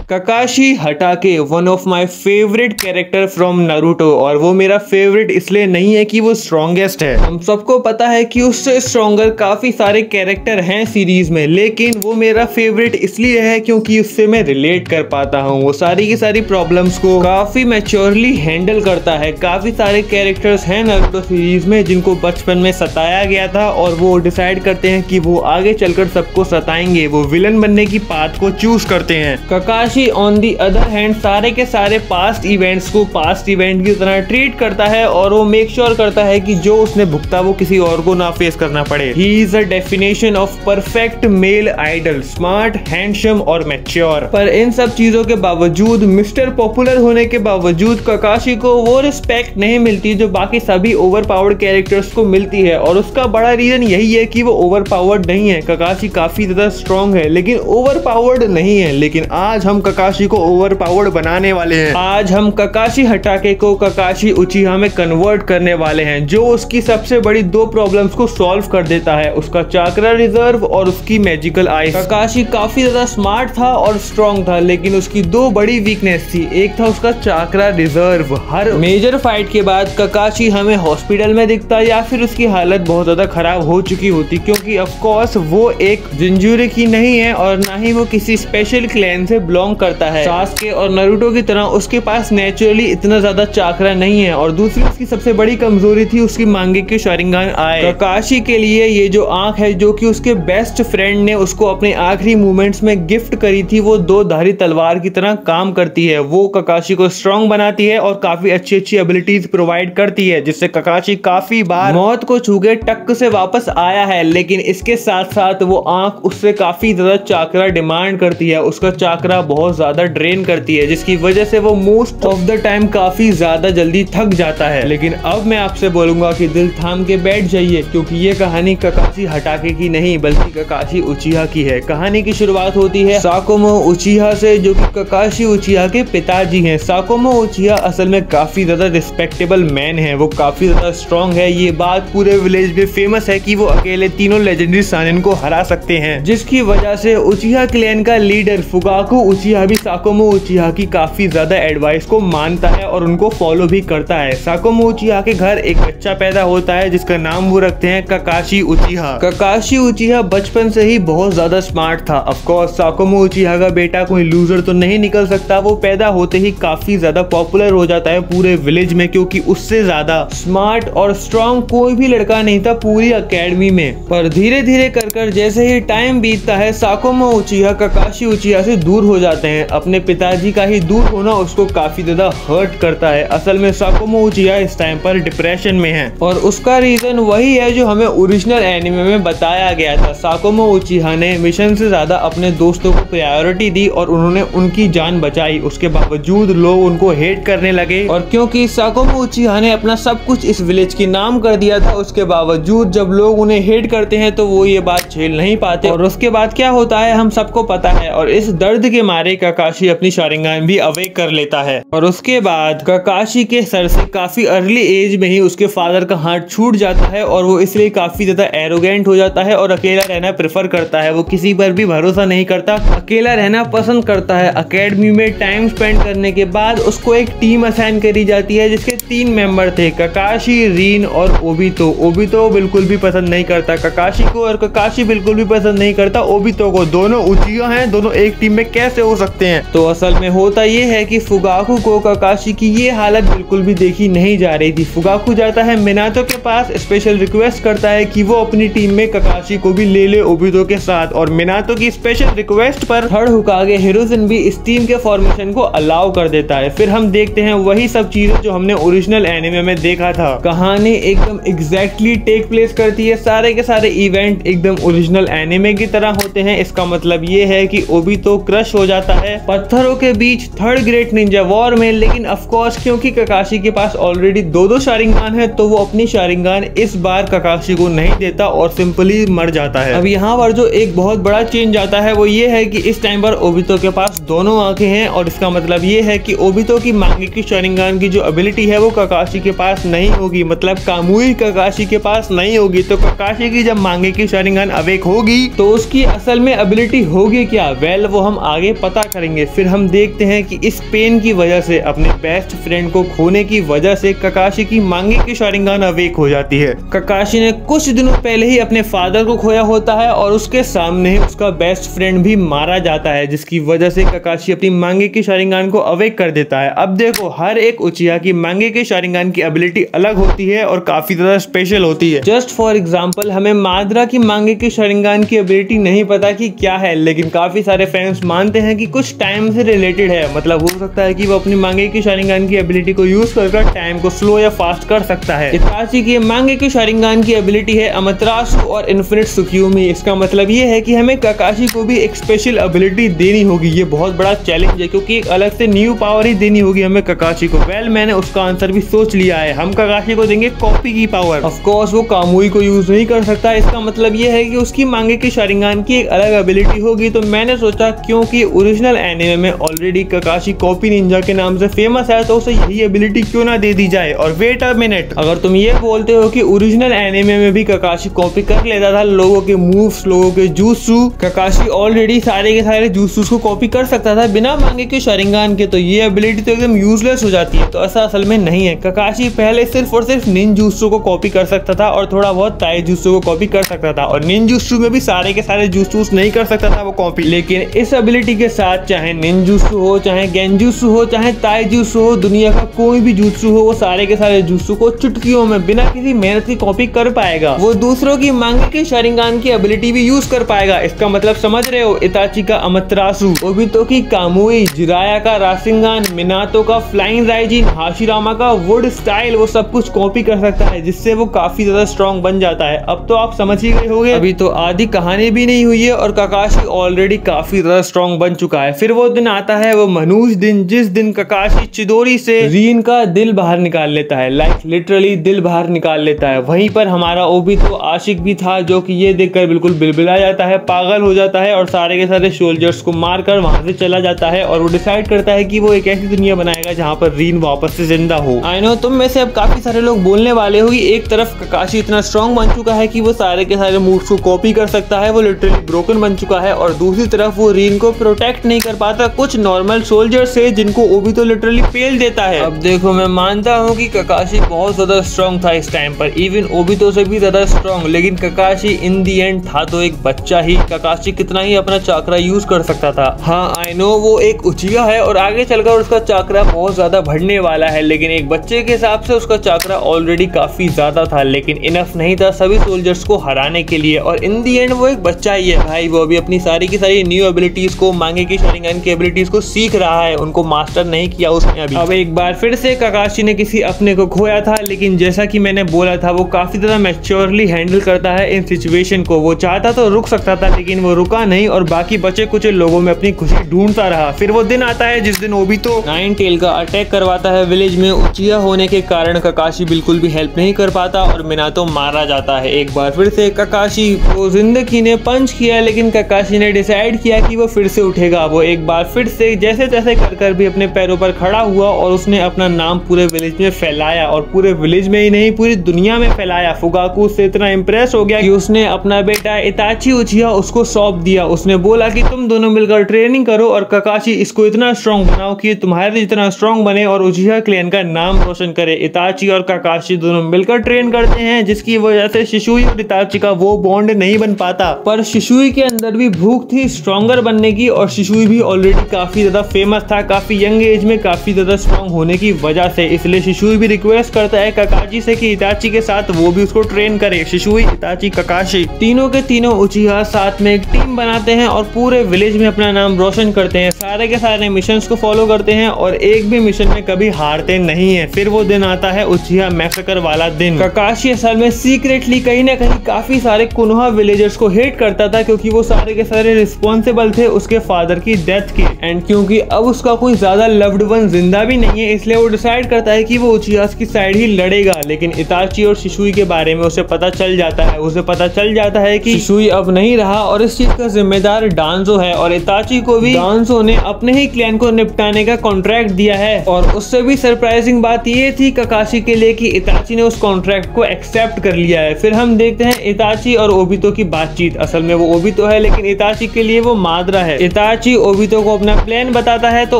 ककाशी हटाके one of my favourite character from Naruto, और वो मेरा फेवरेट इसलिए नहीं है कि वो स्ट्रॉन्गेस्ट है। हम सबको पता है कि उससे स्ट्रॉन्गर काफी सारे कैरेक्टर हैं सीरीज में, लेकिन वो मेरा फेवरेट इसलिए है क्योंकि उससे मैं रिलेट कर पाता हूँ। वो सारी की सारी प्रॉब्लम्स को काफी मैच्योरली हैंडल करता है। काफी सारे कैरेक्टर्स हैं नारुतो सीरीज में जिनको बचपन में सताया गया था और वो डिसाइड करते हैं कि वो आगे चलकर सबको सताएंगे, वो विलन बनने की पाथ को चूज करते हैं। ककाशी ऑन दी अदर हैंड सारे के सारे पास्ट इवेंट्स को पास्ट इवेंट की तरह ट्रीट करता है और वो मेक श्योर करता है कि जो उसने भुगता वो किसी और को ना फेस करना पड़े। He is a definition of perfect male ideal, smart, handsome और मैच्योर। पर इन सब चीजों के बावजूद, मिस्टर पॉपुलर होने के बावजूद ककाशी को वो रिस्पेक्ट नहीं मिलती जो बाकी सभी ओवर पावर्ड कैरेक्टर्स को मिलती है, और उसका बड़ा रीजन यही है कि वो ओवर पावर्ड नहीं है। ककाशी काफी ज्यादा स्ट्रॉन्ग है लेकिन ओवर पावर्ड नहीं है। लेकिन आज हम ककाशी को ओवर पावर्ड बनाने वाले हैं। आज हम ककाशी हटाके को ककाशी उचिहा में कन्वर्ट करने वाले हैं, जो उसकी सबसे बड़ी दो प्रॉब्लम्स को सॉल्व कर देता है, उसका चाक्रा रिजर्व और उसकी मैजिकल आइज। ककाशी काफी ज्यादा स्मार्ट था और स्ट्रॉन्ग था, लेकिन उसकी दो बड़ी वीकनेस थी। एक था उसका चाक्रा रिजर्व। हर मेजर फाइट के बाद ककाशी हमें हॉस्पिटल में दिखता या फिर उसकी हालत बहुत ज्यादा खराब हो चुकी होती, क्योंकि ऑफ कोर्स वो एक जिंजुरिकी नहीं है और ना ही वो किसी स्पेशल क्लैन से बिलोंग करता है। सास्के और नारुतो की तरह उसके पास नेचुरली इतना ज्यादा चाक्रा नहीं है, और दूसरी उसकी सबसे बड़ी कमजोरी थी उसकी मांगेक्यू शारिंगान आए। ककाशी के लिए ये जो आंख है जो कि उसके बेस्ट फ्रेंड ने उसको अपने आखिरी मोमेंट्स में गिफ्ट करी थी, वो दो धारी तलवार की तरह काम करती है। वो ककाशी को स्ट्रॉन्ग बनाती है और काफी अच्छी अच्छी एबिलिटीज प्रोवाइड करती है, जिससे ककाशी काफी बार मौत को छू के टक से वापस आया है। लेकिन इसके साथ साथ वो आंख उससे काफी ज्यादा चाक्रा डिमांड करती है, उसका चाक्रा बहुत ज्यादा ड्रेन करती है, जिसकी वजह से वो मोस्ट ऑफ द टाइम काफी ज्यादा जल्दी थक जाता है। लेकिन अब मैं आपसे बोलूंगा कि दिल थाम के बैठ जाइए, क्योंकि ये कहानी ककाशी हटाके की नहीं बल्कि ककाशी उचिहा की है। कहानी की शुरुआत होती है साकोमो उचिहा से, जो कि ककाशी उचिहा के पिताजी हैं। साकोमो उचिहा असल में काफी ज्यादा रिस्पेक्टेबल मैन है, वो काफी ज्यादा स्ट्रॉन्ग है। ये बात पूरे विलेज में फेमस है कि वो अकेले तीनों लेजेंडरी सानिन को हरा सकते हैं, जिसकी वजह से उचिहा क्लैन का लीडर फुगाकू उचिहा भी साकोमो उचिहा की काफी ज्यादा एडवाइस को मानता है और उनको फॉलो भी करता है। साकोमो उचिहा के घर एक बच्चा पैदा होता है जिसका नाम वो रखते हैं ककाशी उचिहा। ककाशी उचिहा बचपन से ही बहुत ज्यादा स्मार्ट था। ऑफ कोर्स साकोमो उचिहा का बेटा कोई लूजर तो नहीं निकल सकता। वो पैदा होते ही काफी ज्यादा पॉपुलर हो जाता है पूरे विलेज में, क्योंकि उससे ज्यादा स्मार्ट और स्ट्रॉन्ग कोई भी लड़का नहीं था पूरी अकेडमी में। पर धीरे धीरे कर जैसे ही टाइम बीतता है, साकोमो उचिहा ककाशी उचिहा से दूर हो जाते हैं। अपने पिताजी का ही दूर होना उसको काफी ज्यादा हर्ट करता है। असल में साकोमो उचिहा इस टाइम पर डिप्रेशन में है, और उसका रीजन वही है जो हमें ओरिजिनल एनिमे में बताया गया था। साकोमो उचिहा ने मिशन से ज्यादा अपने दोस्तों को प्रायोरिटी दी और उन्होंने उनकी जान बचाई। उसके बावजूद लोग उनको हेट करने लगे, और क्योंकि साकोमो उचिहा ने अपना सब कुछ इस विलेज के नाम कर दिया था, उसके बावजूद जब लोग उन्हें हेट करते हैं तो वो ये बात झेल नहीं पाते। और उसके बाद क्या होता है हम सबको पता है, और इस दर्द के मारे ककाशी अपनी शारिंगान भी अवेक कर लेता है। और उसके बाद ककाशी के सर से काफी अर्ली एज में ही उसके फादर का हाथ छूट जाता है, और वो इसलिए काफी ज्यादा एरोगेंट हो जाता है और अकेला रहना प्रेफर करता है। वो किसी पर भी भरोसा नहीं करता, अकेला रहना पसंद करता है। अकेडमी में टाइम स्पेंड करने के बाद उसको एक टीम असाइन करी जाती है जिसके 3 मेंबर थे, ककाशी, रीन और ओबितो। ओबितो बिल्कुल भी पसंद नहीं करता ककाशी को, और ककाशी बिल्कुल भी पसंद नहीं करता ओबितो को। दोनों उचिहा हैं, दोनों एक टीम में कैसे हो सकते हैं? तो असल में होता ये है कि फुगाकू को ककाशी की ये हालत बिल्कुल भी देखी नहीं जा रही थी। फुगाकू जाता है मिनातो के पास, स्पेशल रिक्वेस्ट करता है कि वो अपनी टीम में ककाशी को भी ले ले ओबितो के साथ, और मिनातो की स्पेशल रिक्वेस्ट पर थर्ड होकागे हिरोशिन भी इस टीम के फॉर्मेशन को अलाउ कर देता है। फिर हम देखते हैं वही सब चीजें जो हमने ओरिजिनल एनिमे में देखा था। कहानी एकदम एग्जैक्टली टेक प्लेस करती है, सारे के सारे इवेंट एकदम ओरिजिनल एनिमे की तरह होते हैं। इसका मतलब ये है कि ओबितो क्रश हो जाता है पत्थरों के बीच थर्ड ग्रेट निंजा वॉर में। लेकिन ऑफ कोर्स क्योंकि ककाशी के पास ऑलरेडी दो शारिंगान है, तो वो अपनी शारिंगान इस बार ककाशी को नहीं देता और सिंपली मर जाता है। अब यहाँ पर जो एक बहुत बड़ा चेंज आता है वो ये है कि इस टाइम पर ओबितो के पास दोनों आंखें हैं, और इसका मतलब ये है कि ओबितो की मांगेक्यू शारिंगान की जो एबिलिटी है वो ककाशी के पास नहीं होगी, मतलब कामुई ककाशी के पास नहीं होगी। तो ककाशी की जब मांगेक्यू शारिंगान अवेक होगी तो उसकी असल में एबिलिटी होगी क्या? वेल वो हम आगे पता समझौता करेंगे। फिर हम देखते हैं कि इस पेन की वजह से, अपने बेस्ट फ्रेंड को खोने की वजह से ककाशी की मांगेकी शारिंगान अवेक हो जाती है। ककाशी ने कुछ दिनों पहले ही अपने फादर को खोया होता है और उसके सामने ही उसका बेस्ट फ्रेंड भी मारा जाता है, जिसकी वजह से ककाशी अपनी मांगेकी शारिंगान को अवेक कर देता है। अब देखो, हर एक उचिहा की मांगेकी शारिंगान की एबिलिटी अलग होती है और काफी ज्यादा स्पेशल होती है। जस्ट फॉर एग्जांपल, हमें माद्रा की मांगेकी शारिंगान की एबिलिटी नहीं पता कि क्या है, लेकिन काफी सारे फैंस मानते हैं कि कुछ टाइम से रिलेटेड है। मतलब हो सकता है कि वो अपनी मांगेकी शारिंगान की एबिलिटी को यूज कर टाइम को स्लो या फास्ट कर सकता है। इताची की मांगेकी शारिंगान की एबिलिटी है अमातेरासु और इन्फिनिट त्सुकियोमी। इसका मतलब ये है कि हमें ककाशी को भी एक स्पेशल एबिलिटी देनी होगी। ये बहुत बड़ा चैलेंज है, क्योंकि एक अलग से न्यू पावर ही देनी होगी हमें ककाशी को। वेल, मैंने उसका आंसर भी सोच लिया है। हम ककाशी को देंगे कॉपी की पावर। ऑफ कोर्स वो कामुई को यूज नहीं कर सकता। इसका मतलब ये है कि उसकी मांगेकी शारिंगान की एक अलग एबिलिटी होगी। तो मैंने सोचा, क्योंकि ओरिजिनल एनिमे में ऑलरेडी ककाशी कॉपी निंजा के नाम से फेमस है, तो उसे यही एबिलिटी क्यों ना दे दी जाए। और वेट अ मिनट, अगर तुम ये बोलते हो कि ओरिजिनल एनिमे में भी ककाशी कॉपी कर लेता था लोगों के मूव्स, लोगों के jutsu, ककाशी ऑलरेडी सारे के सारे jutsus को कॉपी कर सकता था बिना मांगेकी शारिंगान के, तो ये एबिलिटी तो एकदम यूजलेस हो जाती है। तो ऐसा असल में नहीं है। ककाशी पहले सिर्फ और सिर्फ निंजुत्सु को कॉपी कर सकता था और थोड़ा बहुत ताइजुत्सु को कॉपी कर सकता था, और निंजुत्सु में भी सारे के सारे jutsus नहीं कर सकता था वो कॉपी। लेकिन इस एबिलिटी के साथ, चाहे निंजुत्सु हो, चाहे गेंजुत्सु हो, चाहे ताइजुत्सु हो, दुनिया का कोई भी jutsu हो, वो सारे के सारे jutsu को चुटकियों में बिना किसी मेहनत की कॉपी कर पाएगा। वो दूसरों की मांगेकी शारिंगान की एबिलिटी भी यूज कर पाएगा। इसका मतलब समझ रहे हो? इताची का अमातेरासु, ओबितो की कामुई, जिराया का राशिंगान, मिनातो का फ्लाइंग राइजिन, हाशिरामा का वुड स्टाइल, वो सब कुछ कॉपी कर सकता है, जिससे वो काफी ज्यादा स्ट्रॉन्ग बन जाता है। अब तो आप समझ ही गए होंगे। अभी तो आधी कहानी भी नहीं हुई है और ककाशी ऑलरेडी काफी ज्यादा स्ट्रॉन्ग बन चुका है। फिर वो दिन आता है, वो मनहूस दिन, जिस दिन ककाशी चिदोरी से रीन का दिल बाहर निकाल लेता है। लाइक लिटरली दिल बाहर निकाल लेता है। वहीं पर हमारा ओबितो आशिक भी था, जो कि ये देखकर बिल्कुल बिलबिला जाता है, पागल हो जाता है और सारे के सारे सोल्जर्स को मारकर वहां से चला जाता है। और वो डिसाइड करता है कि वो एक ऐसी दुनिया बनाएगा जहां पर रीन वापस से जिंदा हो। आई नो, तुम में से अब काफी सारे लोग बोलने वाले हो कि एक तरफ ककाशी इतना स्ट्रॉन्ग बन चुका है कि वो सारे के सारे मूव्स को कॉपी कर सकता है, वो लिटरली ब्रोकन बन चुका है, और दूसरी तरफ वो रीन को प्रोटेक्ट नहीं कर पाता कुछ नॉर्मल सोल्जर से, जिनको ओबितो लिटरली पेल देता है। अब देखो, मैं मानता हूँ कि ककाशी बहुत ज्यादा स्ट्रॉन्ग था इस टाइम पर, इवन ओबितो से भी ज्यादा स्ट्रॉन्ग, लेकिन ककाशी इन दी एंड था तो एक बच्चा ही। ककाशी कितना ही अपना चाकरा यूज कर सकता था। हाँ, आई नो वो एक उचिहा है और आगे चलकर उसका चाकरा बहुत ज्यादा बढ़ने वाला है, लेकिन एक बच्चे के हिसाब से उसका चाकरा ऑलरेडी काफी ज्यादा था, लेकिन इनफ नहीं था सभी सोल्जर्स को हराने के लिए। और इन दी एंड वो एक बच्चा ही है भाई। वो अभी अपनी सारी की सारी न्यू एबिलिटीज को, मांगेकी शारिंगान की एबिलिटीज को सीख रहा है, उनको मास्टर नहीं किया उसने अभी। अब एक बार फिर से ककाशी ने किसी अपने को खोया था, लेकिन जैसा कि मैंने बोला था, वो काफी ज्यादा मैच्योरली हैंडल करता है इन सिचुएशन को। वो चाहता तो रुक सकता था, लेकिन वो रुका नहीं और बाकी बचे कुछ लोगों में अपनी खुशी ढूंढता रहा। फिर वो दिन आता है जिस दिन ओबितो नाइन टेल का अटैक करवाता है विलेज में। उचिहा होने के कारण ककाशी बिल्कुल भी हेल्प नहीं कर पाता और मिनातो मारा जाता है। एक बार फिर से ककाशी को जिंदगी ने पंच किया, लेकिन ककाशी ने डिसाइड किया कि वो फिर से उठेगा। वो एक बार फिर से जैसे तैसे कर भी अपने पैरों पर खड़ा हुआ और उसने अपना नाम पूरे विलेज में फैलाया, और पूरे विलेज में ही नहीं पूरी दुनिया में फैलाया। फुगाकू से इतना इंप्रेस हो गया कि उसने अपना बेटा इताची उचिहा उसको सौंप दिया। उसने बोला कि तुम दोनों मिलकर ट्रेनिंग करो और ककाशी इसको इतना स्ट्रॉन्ग बनाओ कि तुम्हारे जितना स्ट्रॉन्ग बने और उचिहा क्लैन का नाम रोशन करे। इताची और ककाशी दोनों मिलकर ट्रेन करते हैं, जिसकी वजह से शिशुई और इताची का वो बॉन्ड नहीं बन पाता। पर शिशुई के अंदर भी भूख थी स्ट्रॉन्गर बनने की, और शिशुई भी ऑलरेडी काफी ज्यादा फेमस था, काफी यंग एज में काफी ज्यादा स्ट्रॉन्ग होने की वजह से। इसलिए शिशुई भी रिक्वेस्ट करता है ककाशी से कि इताची के साथ वो भी उसको ट्रेन करे। शिशुई, इताची, ककाशी तीनों के तीनों उचिहा साथ में एक टीम बनाते हैं और पूरे विलेज में अपना नाम रोशन करते हैं। सारे के सारे मिशंस को फॉलो करते हैं और एक भी मिशन में कभी हारते नहीं है। फिर वो दिन आता है उचिहा मैसेकर वाला दिन। ककाशी असल में सीक्रेटली कहीं ना कहीं काफी सारे कोनोहा विलेजर्स को हेट करता था, क्योंकि वो सारे के सारे रिस्पॉन्सिबल थे उसके फादर की डेथ के। एंड क्योंकि अब उसका कोई ज्यादा लव्ड वन जिंदा भी नहीं है, इसलिए वो डिसाइड करता है कि वो उचिहा की साइड ही लड़ेगा। लेकिन इताची और शिशुई के बारे में उसे पता चल जाता है। उसे पता चल जाता है कि शिशुई अब नहीं रहा और इस चीज का जिम्मेदार डांजो है, और इताची को भी डांजो ने अपने ही क्लैन को निपटाने का कॉन्ट्रैक्ट दिया है। और उससे भी सरप्राइजिंग बात ये थी ककाशी के लिए कि इताची ने उस कॉन्ट्रैक्ट को एक्सेप्ट कर लिया है। फिर हम देखते हैं इताची और ओबितो की बातचीत। असल में वो ओबितो है, लेकिन इताची के लिए वो माद्रा है। इताची इताची ओबितो को अपना प्लान बताता है तो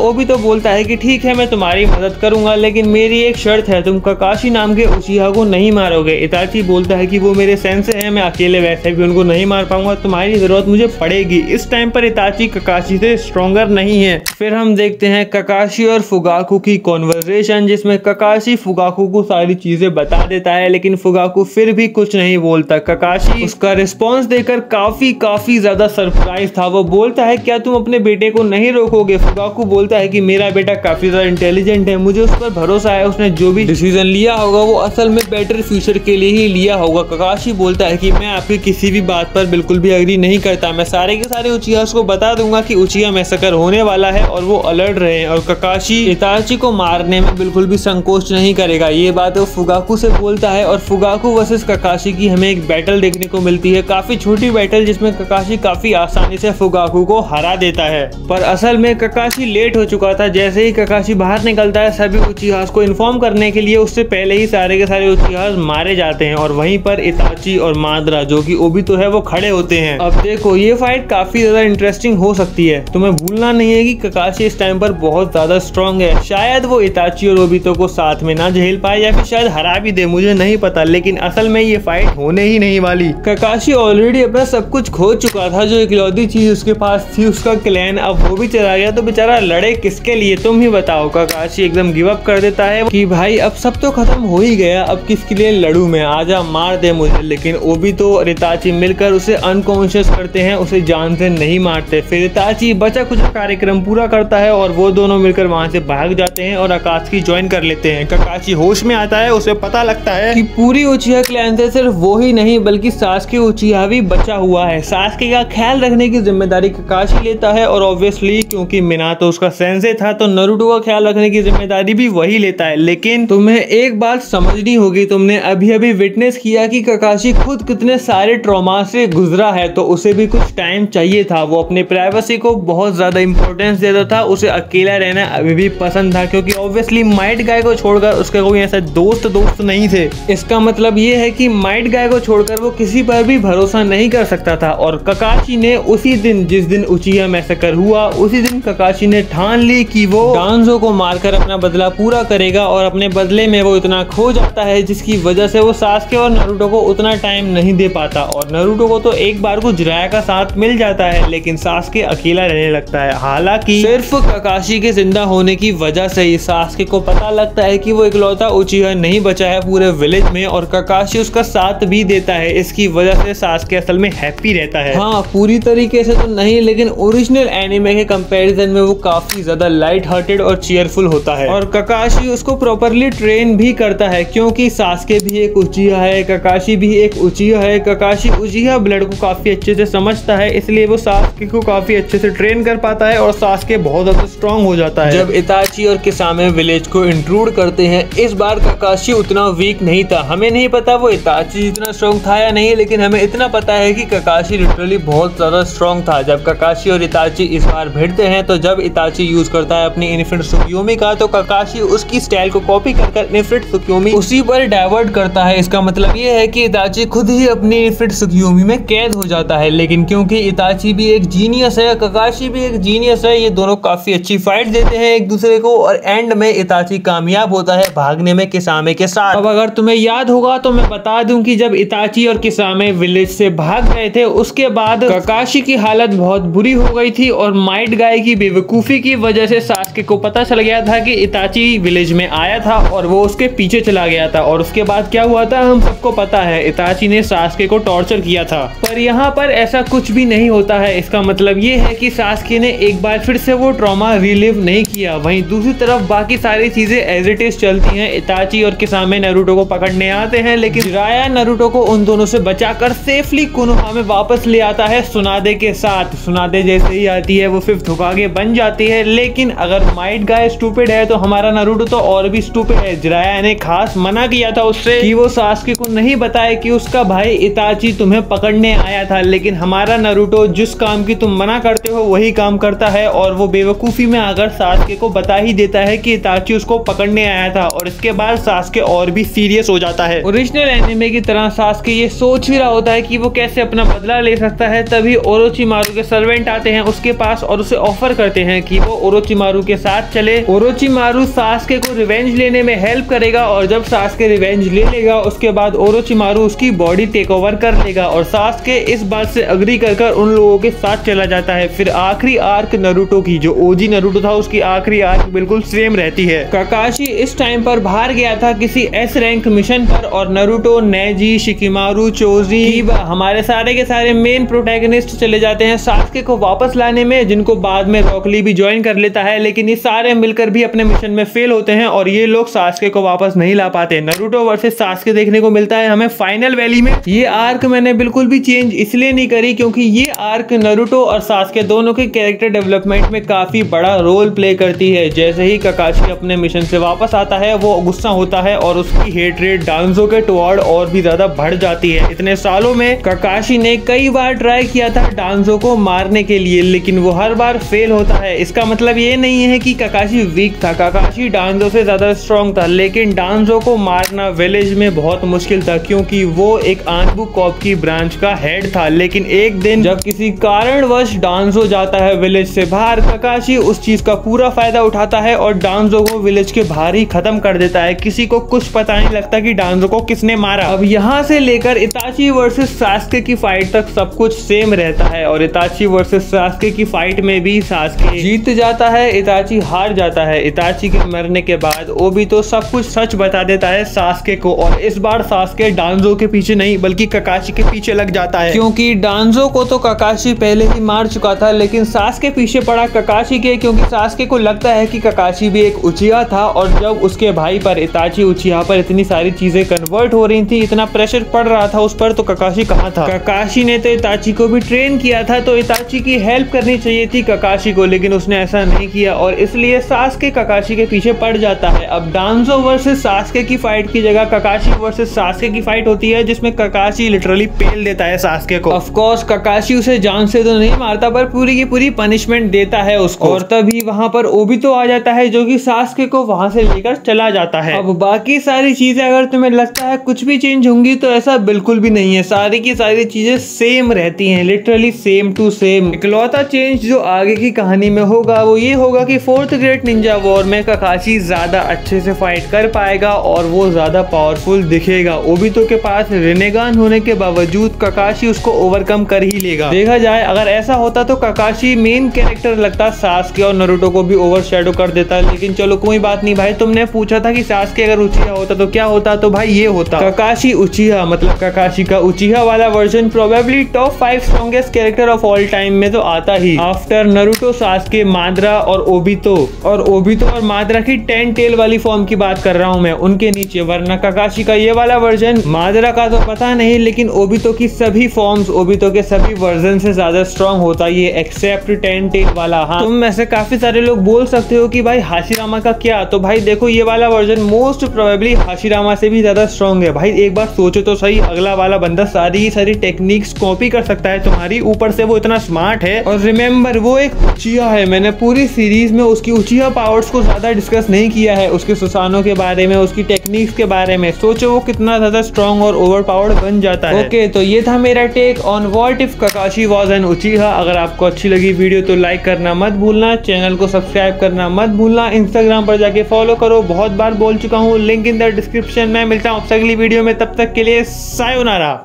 ओबितो बोलता है कि ठीक है मैं तुम्हारी मदद करूंगा, लेकिन मेरी एक शर्त है, तुम ककाशी नाम के उचिहा को नहीं मारोगे। इताची बोलता है कि वो मेरे सेंसे हैं, मैं अकेले वैसे भी उनको नहीं मार पाऊंगा, तुम्हारी जरूरत मुझे पड़ेगी। इस टाइम पर इताची ककाशी से स्ट्रॉन्गर नहीं है। फिर हम देखते हैं ककाशी और फुगाकू की कॉन्वर्सेशन, जिसमें ककाशी फुगाकू को सारी चीजें बता देता है, लेकिन फुगाकू फिर भी कुछ नहीं बोलता। ककाशी उसका रिस्पॉन्स देकर काफी ज्यादा सरप्राइज था। वो बोलता है क्या तुम अपने बेटे को नहीं रोकोगे? फुगाकू बोलता है कि मेरा बेटा काफी ज्यादा इंटेलिजेंट है, मुझे उस पर भरोसा है, उसने जो भी डिसीजन लिया होगा वो असल में बेटर फ्यूचर के लिए ही लिया होगा। ककाशी बोलता है कि मैं आपकी किसी भी बात पर बिल्कुल भी एग्री नहीं करता, मैं सारे के सारे उचिहास को बता दूंगा कि उचिहा मैसेकर होने वाला है और वो अलर्ट रहे। और ककाशी इताची को मारने में बिल्कुल भी संकोच नहीं करेगा। ये बात वो फुगाकू से बोलता है और फुगाकू वर्सेस ककाशी की हमें एक बैटल देखने को मिलती है, काफी छोटी बैटल, जिसमें ककाशी काफी आसानी से फुगाकू को हरा देता है। पर असल में ककाशी लेट हो चुका था। जैसे ही ककाशी बाहर निकलता है सभी उचिहास को इन्फॉर्म करने के लिए, उससे पहले ही सारे के सारे उचिहास मारे जाते हैं और वहीं पर इताची और माद्रा जो कि ओबितो है वो खड़े होते हैं। अब देखो ये फाइट काफी ज्यादा इंटरेस्टिंग हो सकती है। तुम्हें भूलना नहीं है कि ककाशी इस टाइम पर बहुत ज्यादा स्ट्रॉन्ग है। शायद वो इताची और ओबितो को साथ में ना झेल पाए या फिर शायद हरा भी दे, मुझे नहीं पता, लेकिन असल में ये फाइट होने ही नहीं वाली। ककाशी ऑलरेडी अपना सब कुछ खो चुका था, जो इकलौती चीज उसके पास थी उसका क्लैन, अब वो भी चला गया तो बेचारा लड़े किसके लिए, तुम ही बताओ। ककाशी एकदम गिव अप कर देता है कि भाई अब सब तो खत्म हो ही गया, अब किसके लिए लड़ू मैं, आजा मार दे मुझे। लेकिन ओबितो और इताची मिलकर उसे अनकॉन्शियस करते हैं, उसे जान से नहीं मारते। फिर इताची बचा कुछ कार्यक्रम पूरा करता है और वो दोनों मिलकर वहां से भाग जाते हैं और अकात्सुकी ज्वाइन कर लेते हैं। ककाशी होश में आता है, उसे पता लगता है कि पूरी उचिहा क्लैन से सिर्फ वो ही नहीं बल्कि सासुके उचिहा भी बचा हुआ है। सासुके का ख्याल रखने की जिम्मेदारी ककाशी लेता है और ऑब्वियसली क्योंकि मिनातो उसका सेंसे था तो नारुतो का ख्याल रखने की जिम्मेदारी भी वही लेता है। लेकिन तुम्हें एक बात समझनी होगी, तुमने अभी अभी विटनेस किया कि ककाशी खुद कितने सारे ट्रॉमा से गुजरा है, तो उसे भी कुछ टाइम चाहिए था। वो अपने प्राइवेसी को बहुत ज्यादा इंपॉर्टेंस देता था, उसे अकेला रहना अभी भी पसंद था, क्योंकि ऑब्वियसली माइट गाय को छोड़कर उसके कोई ऐसा दोस्त नहीं थे। इसका मतलब ये है कि माइट गाय को छोड़कर वो किसी पर भी भरोसा नहीं कर सकता था। और ककाशी ने उसी दिन, जिस दिन उचिहा मैसेकर हुआ, उसी दिन ककाशी ने ठान ली कि वो डांजो को मारकर अपना बदला पूरा करेगा। और अपने बदले में वो इतना खो जाता है जिसकी वजह से वो सासुके और नारुतो को उतना टाइम नहीं दे पाता। और नारुतो को तो एक बार को जिराया का साथ मिल जाता है, लेकिन सासुके अकेला रहने लगता है। हालांकि सिर्फ ककाशी के जिंदा होने की वजह से ही सासुके को पता लगता है कि वो इकलौता उचिहा नहीं बचा है पूरे विलेज में, और ककाशी उसका साथ भी देता है। इसकी वजह से सासुके असल में हैप्पी रहता है। हाँ, पूरी तरीके से तो नहीं, लेकिन ओरिजिनल एनिमे के कंपैरिजन में वो काफी ज्यादा लाइट हार्टेड और चीयरफुल होता है। और ककाशी उसको प्रॉपरली ट्रेन भी करता है, क्योंकि सासुके भी एक उचिहा है, ककाशी भी एक उचिहा है। ककाशी उचिहा ब्लड को काफी अच्छे से समझता है, इसलिए वो सासुके को काफी अच्छे से ट्रेन कर पाता है और सासुके बहुत ज्यादा स्ट्रॉन्ग हो जाता है। जब इताची और किसामे विलेज को इंट्रूड करते हैं, इस बार ककाशी उतना वीक नहीं था। हमें नहीं पता वो इताची जितना स्ट्रॉन्ग था या नहीं, लेकिन हमें इतना पता है कि ककाशी लिटरली बहुत ज्यादा स्ट्रॉन्ग था। जब ककाशी और इताची इस बार भिड़ते हैं तो जब इताची यूज करता है अपनी इन्फिनिट सुकियोमी का, तो ककाशी उसकी स्टाइल को कॉपी कर इन्फिनिट सुकियोमी उसी पर डाइवर्ट करता है। इसका मतलब ये है कि इताची खुद ही अपनी इन्फिनिट सुकियोमी में कैद हो जाता है। लेकिन क्योंकि इताची भी एक जीनियस है, ककाशी भी एक जीनियस है, ये दोनों काफी अच्छी फाइट देते हैं एक दूसरे को, और एंड में इताची कामयाब होता है भागने में किसामे के साथ। अब अगर तुम्हें याद होगा तो मैं बता दूं कि जब इताची और किसामे विलेज से भाग गए थे, उसके बाद ककाशी की हालत बहुत बुरी हो गई थी और माइट गाय की बेवकूफी की वजह से सासुके को पता चल गया था कि इताची विलेज में आया था और वो उसके पीछे चला गया था। और उसके बाद क्या हुआ था हम सबको पता है, इताची ने सासुके को टॉर्चर किया था। पर यहाँ पर ऐसा कुछ भी नहीं होता है। इसका मतलब ये है कि सासुके ने एक बार फिर से वो ट्रॉमा रिलीव नहीं किया। वहीं दूसरी तरफ बाकी सारी चीजें एज इट इज चलती हैं। इताची और किसामे नारुतो को पकड़ने आते हैं, लेकिन जिराया नारुतो को उन दोनों से बचाकर सेफली कोनोहा में वापस ले आता है सुनादे के साथ। सुनादे जैसे ही आती है वो फिफ्थ होकागे बन जाती है। लेकिन अगर माइट गाय स्टूपिड है तो हमारा नारुतो तो और भी स्टूपिड है। जिराया ने खास मना किया था उससे कि वो सासुके को नहीं बताए कि उसका भाई इताची तुम्हें पकड़ने आया था, लेकिन हमारा नारुतो जिस काम की तुम मना करते हो वही काम करता है और वो बेवकूफी में अगर सासुके को बता ही देता है कि इताची उसको पकड़ने आया था। और इसके बाद सासुके और भी सीरियस हो जाता है। ओरिजिनल एनिमे की तरह सासुके ये सोच ही रहा होता है कि वो कैसे अपना बदला ले सकता है। तभी ओरोचिमारू के सर्वेंट आते हैं, उसके पास और उसे ऑफर करते हैं कि वो ओरोचिमारू के साथ चले। ओरोचिमारू सास्के को रिवेंज लेने में हेल्प करेगा और जब सास्के रिवेंज ले लेगा उसके बाद ओरोचिमारू उसकी बॉडी टेक ओवर कर लेगा और सास्के इस बात से अग्री कर उन लोगों के साथ चला जाता है। फिर आखिरी आर्क नारुतो की, जो ओजी नारुतो था उसकी आखिरी आर्क बिल्कुल सेम रहती है। काकाशी इस टाइम पर बाहर गया था किसी एस रैंक मिशन पर और नारुतो, नेजी, शिकिमारू, चोजी, कीबा, हमारे सारे के सारे मेन प्रोटैगनिस्ट चले जाते हैं सास्के को वापस लाने में, जिनको बाद में रॉक ली भी ज्वाइन कर लेता है। लेकिन ये सारे मिलकर भी अपने मिशन में फेल होते हैं और ये लोग सास्के को वापस नहीं ला पाते। नारुतो वर्सेस सास्के देखने को मिलता है हमें फाइनल वैली में। ये आर्क मैंने बिल्कुल भी चेंज इसलिए नहीं करी क्योंकि ये आर्क नारुतो और सास्के दोनों के कैरेक्टर डेवलपमेंट में काफी बड़ा रोल प्ले करती है। जैसे ही काकाशी अपने मिशन से वापस आता है वो गुस्सा होता है और उसकी हेटरेट डांजो के टुवर्ड और भी ज्यादा बढ़ जाती है। इतने सालों में काकाशी ने कई बार ट्राई किया था डांजो को मारने के लिए लेकिन वो हर बार फेल होता है। इसका मतलब ये नहीं है कि काकाशी वीक था, काकाशी डांजो से ज्यादा स्ट्रॉन्ग था, लेकिन डांजो को मारना विलेज में बहुत मुश्किल था क्योंकि वो एक आनबू कॉप की ब्रांच का हेड था। लेकिन एक दिन जब किसी कारणवश डांजो जाता है विलेज से बाहर, काकाशी उस चीज का पूरा फायदा उठाता है और डांजो को विलेज के बाहर ही खत्म कर देता है। किसी को कुछ पता नहीं लगता कि डांजो को किसने मारा। अब यहाँ से लेकर इताची वर्सेस सास्के की फाइट तक सब कुछ सेम रहता है और इताची वर्सेस सास्के की फाइट में भी सास्के जीत जाता है, इताची हार जाता है। इताची के मरने के बाद ओबितो सब कुछ सच बता देता है सास्के को और इस बार सास्के डांजो के पीछे नहीं बल्कि काकाशी के पीछे लग जाता है क्योंकि डांजो को तो काकाशी पहले ही मार चुका था लेकिन सास्के पीछे पड़ा काकाशी के, क्योंकि सास्के को लगता है कि काकाशी भी एक उचिहा था और जब उसके भाई पर इताची उचिहा पर इतनी सारी चीजें कन्वर्ट हो रही थी, इतना प्रेशर पड़ रहा था उस पर, तो काकाशी कहाँ था। काकाशी ने तो इताची को भी ट्रेन किया था तो इताची की हेल्प करनी चाहिए थी काकाशी को, लेकिन उसने ऐसा नहीं किया और इसलिए सास्के काकाशी के पीछे पड़ जाता है। अब डांजो वर्सेस सास्के की फाइट की जगह काकाशी वर्सेस सास्के की फाइट होती है जिसमें काकाशी लिटरली पेल देता है सास्के को। ऑफ कोर्स काकाशी उसे जान से तो नहीं मारता पर पूरी की पूरी पनिशमेंट देता है उसको और तभी वहां पर ओबितो आ जाता है जो कि सास्के को वहां से लेकर चला जाता है। अब बाकी सारी चीजें अगर तुम्हें लगता है कुछ भी चेंज होंगी तो ऐसा बिल्कुल भी नहीं है, सारी की सारी चीजें सेम रहती हैं, लिटरली सेम टू सेम। इकलौता चेंज जो आगे की कहानी में होगा वो ये होगा कि फोर्थ ग्रेट निंजा वॉर में काकाशी ज्यादा अच्छे से फाइट कर पाएगा और वो ज्यादा पावरफुल दिखेगा। ओबितो के पास रिनेगान होने के बावजूद काकाशी उसको ओवरकम कर ही लेगा। देखा जाए अगर ऐसा होता तो काकाशी मेन कैरेक्टर लगता, सास्के और नारुतो को भी ओवरशैडो कर देता, लेकिन चलो कोई बात नहीं भाई। तुमने पूछा था कि सास्के अगर उचिहा होता तो क्या होता, तो भाई ये होता काकाशी उचिहा, मतलब काकाशी का उचिहा वाला version probably top 5 strongest character of all time में तो आता ही आफ्टर नारुतो, सास्के, माद्रा और ओबितो। और ओबितो और माद्रा की 10 टेल वाली फॉर्म की बात कर रहा हूँ मैं, उनके नीचे, वरना काकाशी का ये वाला वर्जन, माद्रा का तो पता नहीं लेकिन ओबितो की सभी फॉर्म्स, ओबितो के सभी वर्जन से ज्यादा स्ट्रॉन्ग होता ये एक्सेप्ट 10 टेल वाला। हाँ, तुम में से काफी सारे लोग बोल सकते हो कि भाई हाशिरामा का क्या, तो भाई देखो ये वाला वर्जन मोस्ट प्रोबेबली हाशिरामा से भी ज्यादा स्ट्रॉन्ग है। भाई एक बार सोचो तो सही, अगला वाला बंदा सारी टेक्निक्स कॉपी कर सकता है तुम्हारी, ऊपर से वो इतना स्मार्ट है और रिमेंबर वो एक उचिहा है। मैंने पूरी सीरीज में उसकी उचिहा पावर्स को ज्यादा डिस्कस नहीं किया है, उसके सुसानो के बारे में, उसकी टेक्निक्स के बारे में। सोचो वो कितना ज्यादा स्ट्रॉन्ग और ओवरपावर्ड बन जाता है। ओके, तो ये था मेरा take on what if Kakashi was an Uchiha. अगर आपको अच्छी लगी वीडियो तो लाइक करना मत भूलना, चैनल को सब्सक्राइब करना मत भूलना, इंस्टाग्राम पर जाके फॉलो करो, बहुत बार बोल चुका हूँ, लिंक इन द डिस्क्रिप्शन में। मिलता हूँ अगली वीडियो में, तब तक के लिए सायोनारा।